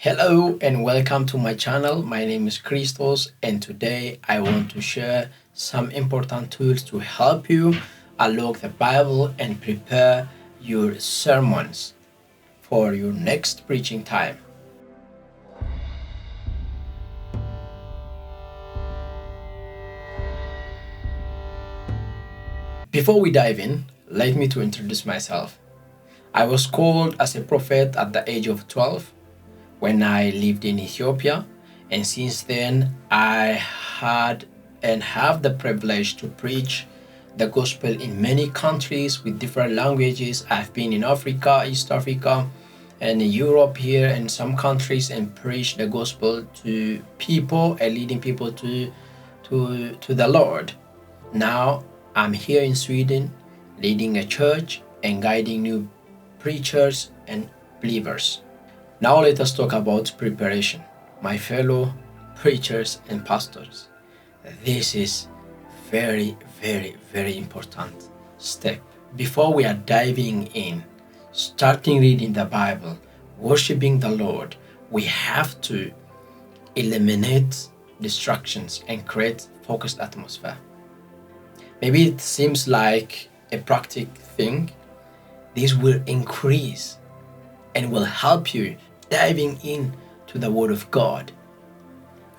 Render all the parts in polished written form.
Hello and welcome to my channel. My name is Christos, and today I want to share some important tools to help you unlock the Bible and prepare your sermons for your next preaching time. Before we dive in, let me to introduce myself. I was called as a prophet at the age of 12 when I lived in Ethiopia, and since then I had and have the privilege to preach the gospel in many countries with different languages. I've been in Africa, East Africa, and in Europe here and some countries and preach the gospel to people and leading people to the Lord. Now I'm here in Sweden leading a church and guiding new preachers and believers. Now let us talk about preparation. My fellow preachers and pastors, this is very important step. Before we are diving in, starting reading the Bible, worshiping the Lord, we have to eliminate distractions and create focused atmosphere. Maybe it seems like a practical thing. This will increase and will help you diving in to the Word of God.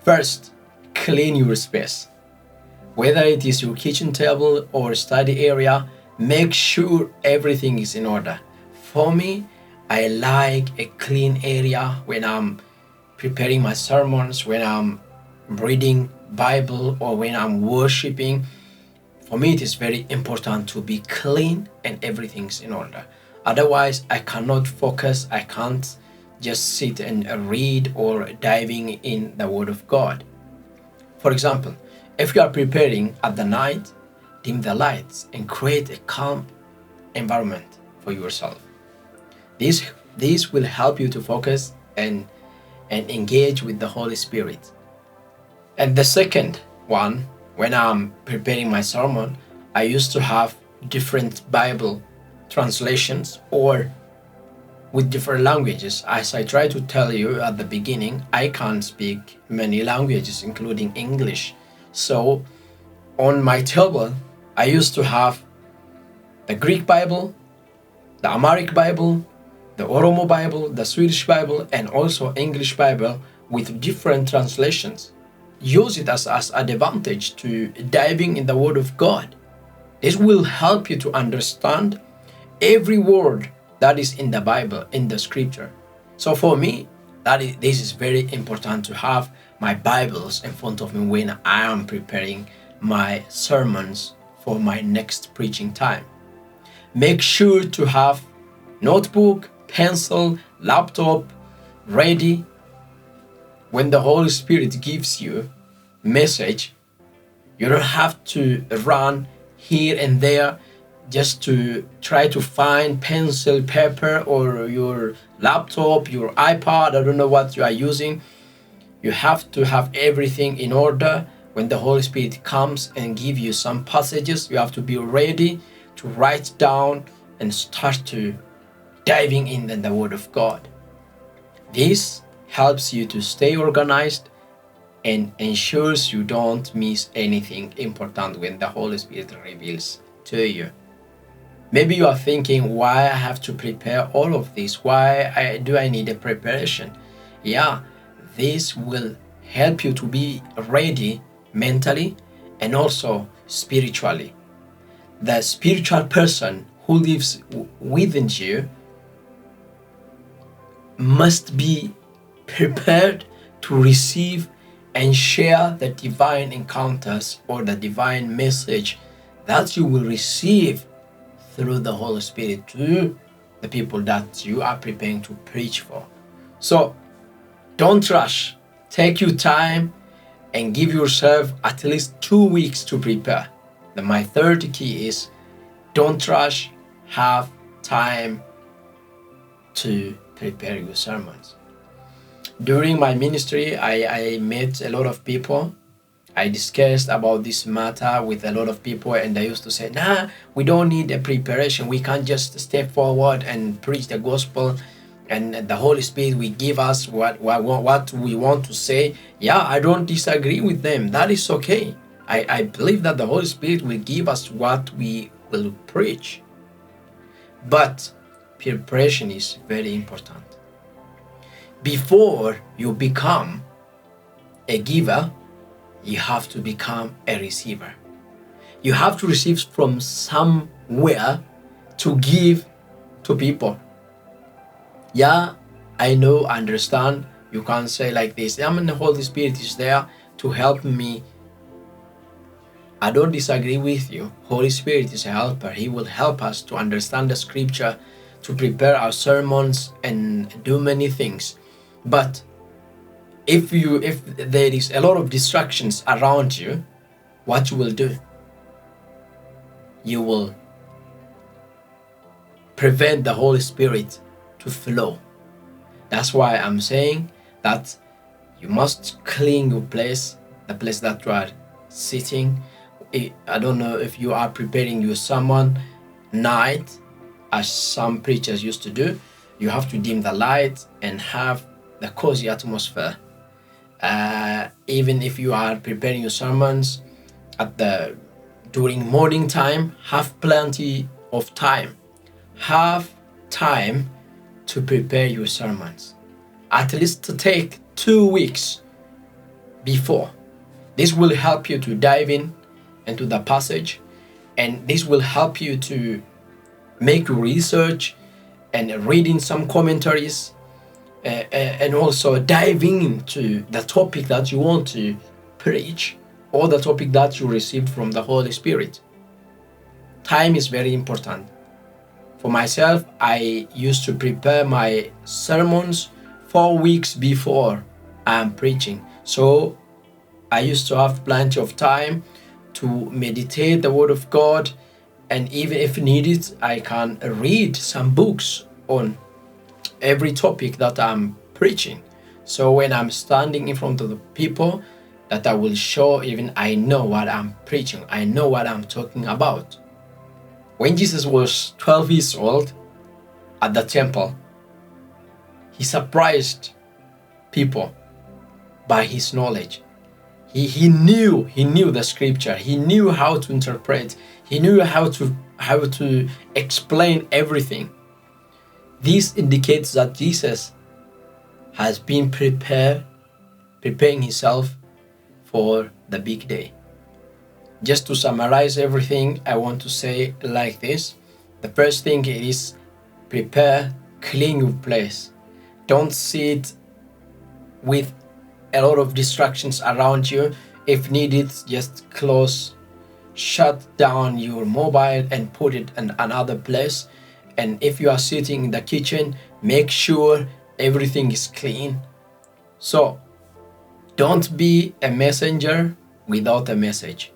First, clean your space. Whether it is your kitchen table or study area, make sure everything is in order. For me, I like a clean area when I'm preparing my sermons, when I'm reading Bible, or when I'm worshiping. For me, it is very important to be clean and everything's in order. Otherwise, I cannot focus. I can't just sit and read or diving in the Word of God. For example, if you are preparing at the night, dim the lights and create a calm environment for yourself. This will help you to focus and engage with the Holy Spirit. And the second one, when I'm preparing my sermon, I used to have different Bible translations or with different languages. As I try to tell you at the beginning, I can't speak many languages, including English. So on my table, I used to have the Greek Bible, the Amharic Bible, the Oromo Bible, the Swedish Bible, and also English Bible with different translations. Use it as an advantage to diving in the Word of God. This will help you to understand every word that is in the Bible, in the scripture. So for me, this is very important to have my Bibles in front of me when I am preparing my sermons for my next preaching time. Make sure to have notebook, pencil, laptop ready. When the Holy Spirit gives you message, you don't have to run here and there just to try to find pencil, paper, or your laptop, your iPad. I don't know what you are using. You have to have everything in order. When the Holy Spirit comes and give you some passages, you have to be ready to write down and start to diving in the Word of God. This helps you to stay organized and ensures you don't miss anything important when the Holy Spirit reveals to you. Maybe you are thinking, why I have to prepare all of this? Why do I need a preparation? Yeah, this will help you to be ready mentally and also spiritually. The spiritual person who lives within you must be prepared to receive and share the divine encounters or the divine message that you will receive through the Holy Spirit to the people that you are preparing to preach for. So don't rush. Take your time and give yourself at least 2 weeks to prepare. My third key is don't rush. Have time to prepare your sermons. During my ministry, I met a lot of people. I discussed about this matter with a lot of people, and they used to say, nah, we don't need a preparation. We can't just step forward and preach the gospel and the Holy Spirit will give us what we want to say. Yeah, I don't disagree with them. That is okay. I believe that the Holy Spirit will give us what we will preach. But preparation is very important. Before you become a giver, you have to become a receiver. You have to receive from somewhere to give to people. Yeah, I know, understand. You can't say like this, I mean, the Holy Spirit is there to help me. I don't disagree with you. Holy Spirit is a helper. He will help us to understand the scripture, to prepare our sermons and do many things. But if there is a lot of distractions around you, what you will do? You will prevent the Holy Spirit to flow. That's why I'm saying that you must clean your place, the place that you are sitting. I don't know if you are preparing your sermon night, as some preachers used to do. You have to dim the light and have the cozy atmosphere. Even if you are preparing your sermons during morning time, have plenty of time. Have time to prepare your sermons. At least to take 2 weeks before. This will help you to dive into the passage, and this will help you to make research and reading some commentaries, and also diving into the topic that you want to preach, or the topic that you received from the Holy Spirit. Time is very important. For myself, I used to prepare my sermons 4 weeks before I'm preaching. So I used to have plenty of time to meditate the Word of God, and even if needed, I can read some books on every topic that I'm preaching. So when I'm standing in front of the people, that I will show, even I know what I'm preaching. I know what I'm talking about. When Jesus was 12 years old at the temple, he surprised people by his knowledge. He knew the scripture. He knew how to interpret. He knew how to explain everything. This indicates that Jesus has been preparing himself for the big day. Just to summarize everything, I want to say like this. The first thing is prepare, clean your place. Don't sit with a lot of distractions around you. If needed, just shut down your mobile and put it in another place. And if you are sitting in the kitchen, make sure everything is clean. So don't be a messenger without a message.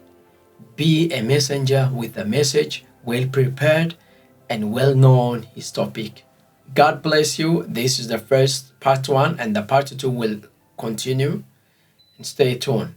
Be a messenger with a message, well prepared and well known his topic. God bless you. This is the first part 1, and the part 2 will continue. And stay tuned.